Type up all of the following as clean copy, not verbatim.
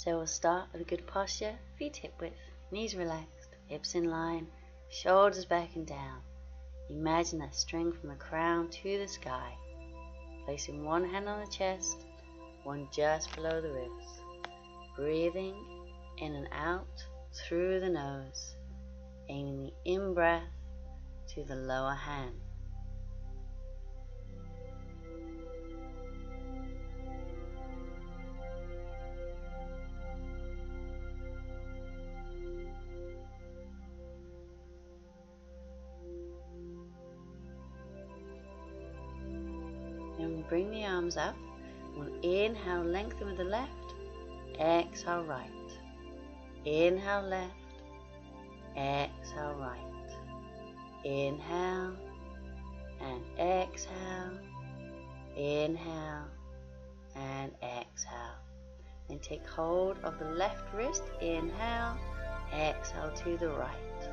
So we'll start with a good posture, feet hip width, knees relaxed, hips in line, shoulders back and down. Imagine that string from the crown to the sky. Placing one hand on the chest, one just below the ribs. Breathing in and out through the nose, aiming the in-breath to the lower hand. And bring the arms up. We'll inhale, lengthen with the left. Exhale, right. Inhale, left. Exhale, right. Inhale and exhale. Inhale and exhale. Then take hold of the left wrist. Inhale. Exhale to the right.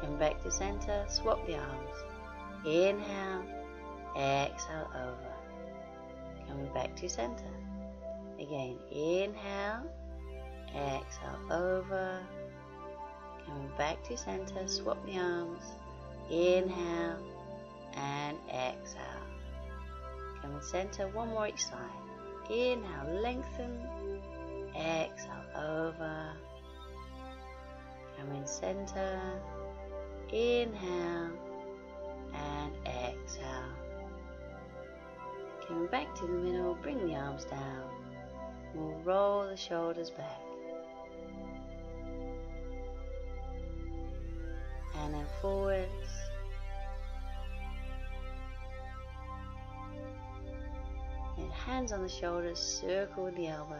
Come back to center. Swap the arms. Inhale. Exhale over. Coming back to center. Again, inhale, exhale over. Coming back to center, swap the arms. Inhale and exhale. Coming center, one more each side. Inhale, lengthen. Exhale over. Coming center. Inhale and exhale. Coming back to the middle, bring the arms down. We'll roll the shoulders back. And then forwards. And hands on the shoulders, circle with the elbows.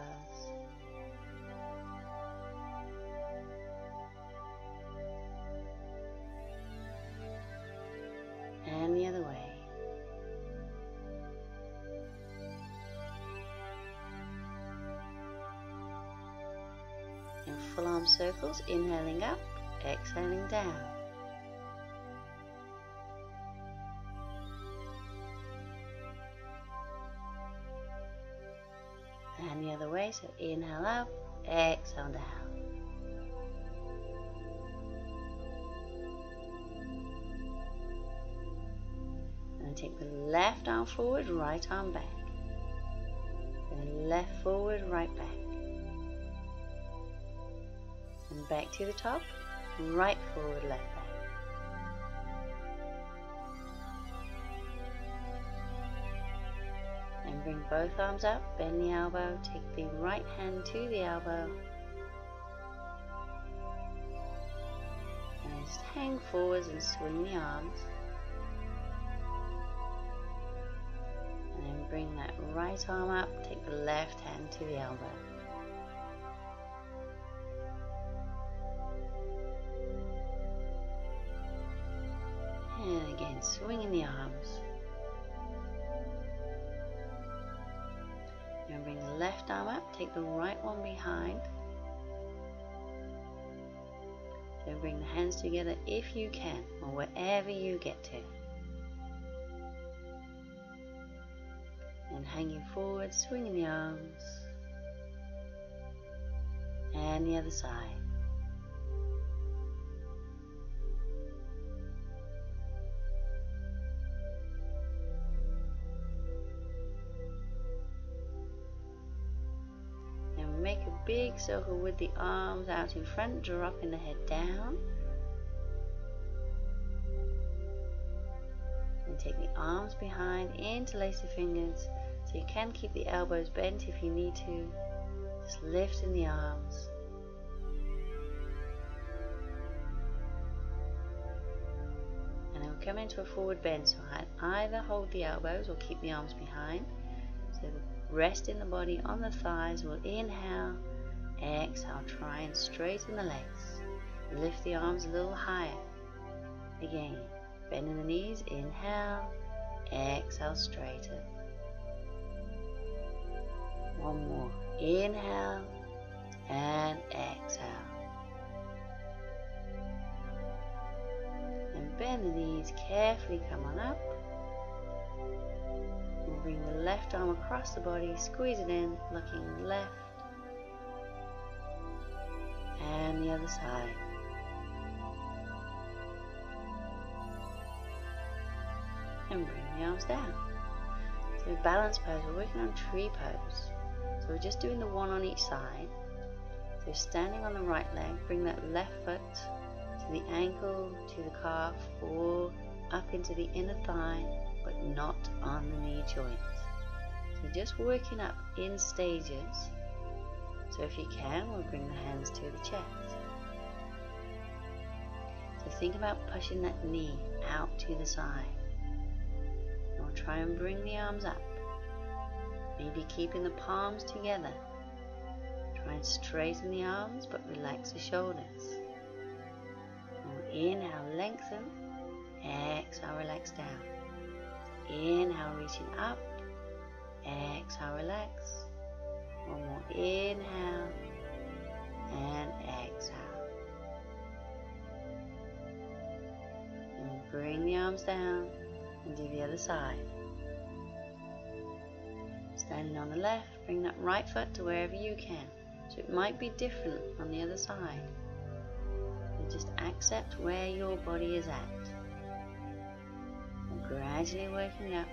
And the other way. Full arm circles, inhaling up, exhaling down. And the other way, so inhale up, exhale down. And then take the left arm forward, right arm back. Then left forward, right back. And back to the top, right forward, left back. And bring both arms up, bend the elbow, take the right hand to the elbow. And just hang forwards and swing the arms. And then bring that right arm up, take the left hand to the elbow. And again, swinging the arms. And bring the left arm up, take the right one behind. So bring the hands together if you can, or wherever you get to. And hanging forward, swinging the arms. And the other side. Make a big circle with the arms out in front, dropping the head down. And take the arms behind, interlace the fingers, so you can keep the elbows bent if you need to. Just lifting the arms. And then we'll come into a forward bend, so either hold the elbows or keep the arms behind. So resting the body on the thighs. We'll inhale, exhale, try and straighten the legs. Lift the arms a little higher. Again, bending the knees, inhale, exhale, straighten. One more, inhale and exhale. And bend the knees, carefully come on up. Bring the left arm across the body, squeeze it in, looking left and the other side. And bring the arms down. So balance pose, we're working on tree pose. So we're just doing the one on each side. So standing on the right leg, bring that left foot to the ankle, to the calf, or up into the inner thigh, but not on the knee joint. So just working up in stages. So if you can, we'll bring the hands to the chest. So think about pushing that knee out to the side. And we'll try and bring the arms up. Maybe keeping the palms together. Try and straighten the arms, but relax the shoulders. And inhale, lengthen. Exhale, relax down. Inhale, reaching up. Exhale, relax. One more inhale and exhale. And bring the arms down and do the other side. Standing on the left, bring that right foot to wherever you can. So it might be different on the other side. So just accept where your body is at. And gradually working up,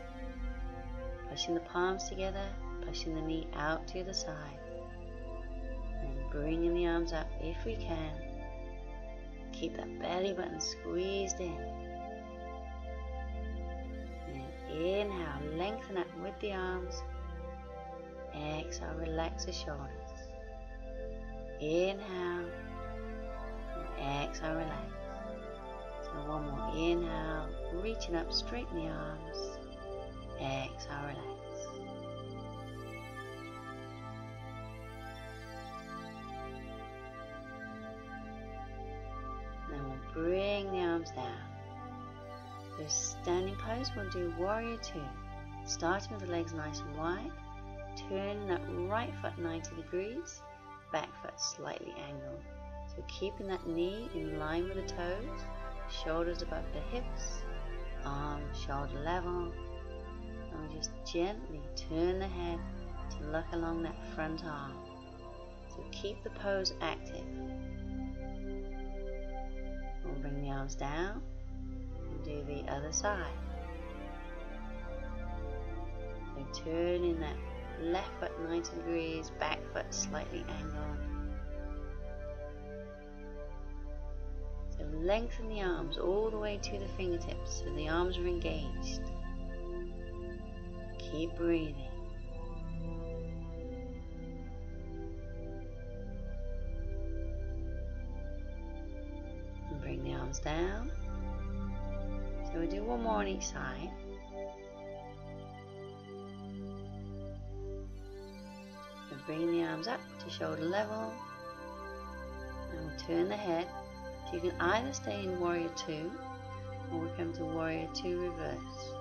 pushing the palms together, pushing the knee out to the side. And bringing the arms up if we can. Keep that belly button squeezed in. And then inhale, lengthen up with the arms. Exhale, relax the shoulders. Inhale, and exhale, relax. So one more inhale, reaching up, straighten the arms. Exhale, relax. Then we'll bring the arms down. So standing pose, we'll do warrior two. Starting with the legs nice and wide. Turning that right foot 90 degrees, back foot slightly angled. So keeping that knee in line with the toes, shoulders above the hips, arms shoulder level, and we'll just gently turn the head to look along that front arm. So keep the pose active. We'll bring the arms down and do the other side. So turning that left foot 90 degrees, back foot slightly angled. So lengthen the arms all the way to the fingertips so the arms are engaged. Keep breathing. And bring the arms down. So we'll do one more on each side. Bring the arms up to shoulder level, and we'll turn the head. So you can either stay in warrior two, or we'll come to warrior two reverse.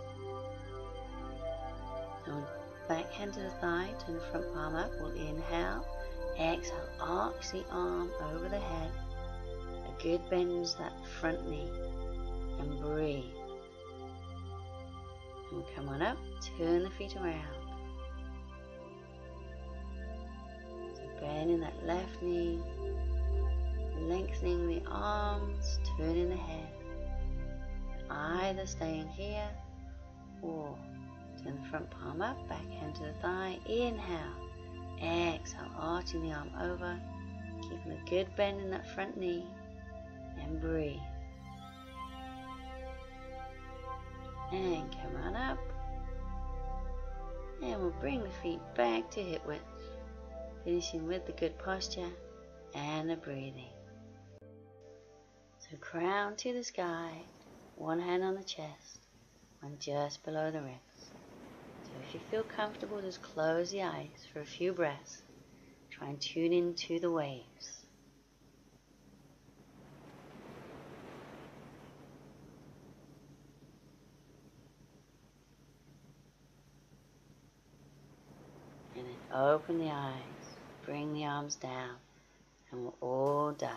So back hand to the thigh, turn the front palm up, we'll inhale, exhale, arch the arm over the head, a good bend into that front knee, and breathe. And we'll come on up, turn the feet around. Bending that left knee, lengthening the arms, turning the head. Either staying here or turn the front palm up, back hand to the thigh, inhale, exhale, arching the arm over, keeping a good bend in that front knee, and breathe. And come on up, and we'll bring the feet back to hip width. Finishing with the good posture and the breathing. So crown to the sky, one hand on the chest, one just below the ribs. So if you feel comfortable, just close the eyes for a few breaths. Try and tune into the waves. And then open the eyes. Bring the arms down, and we're all done.